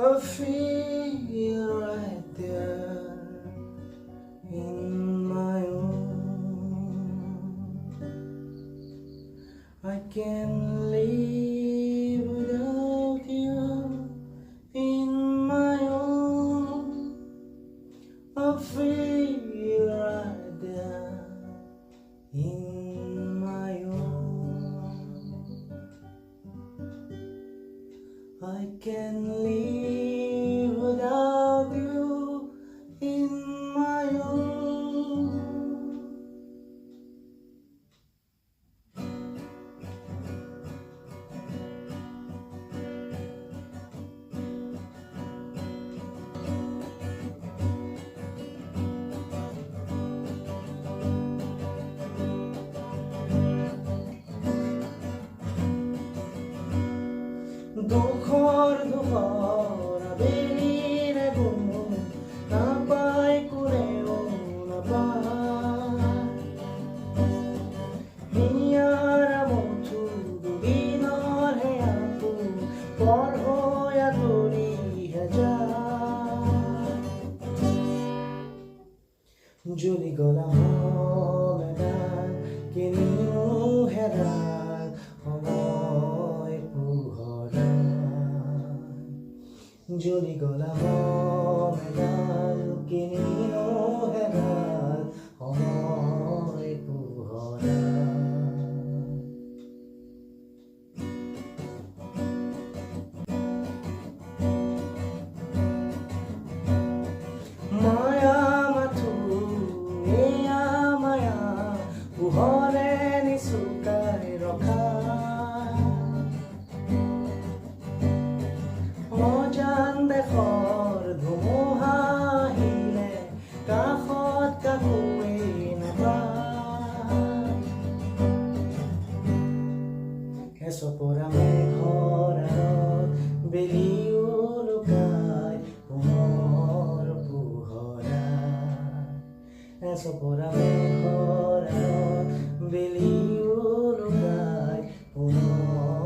I feel right there in my own. I can't live without you in my own. I feel right there in my own. I can't live without you in my own. দুখৰ বেলিৰে গুণ নাপায় কোনেও নাপায় হিয়াৰ মথু দুদিনৰ হেয়াটো পৰ হৈ আঁতৰিহে যায় জ্বলি গলা মন এডাল কিনিও হেৰাল সময় জ্বলি গলা মন এডাল কিনিও হেৰাল সময় পোহৰা মায়া মাথো এয়া মায়া পোহৰে নিচুকাই ৰখা অজান দেশৰ ধুমুহা আহিলে কাষত কাকোৱেই নাপায় এচপৰা মেঘৰ আঁৰত বেলিও লুকাই কোমৰ পোহৰা এচপৰা মেঘৰ আঁৰত বেলিও লুকাই কোমৰ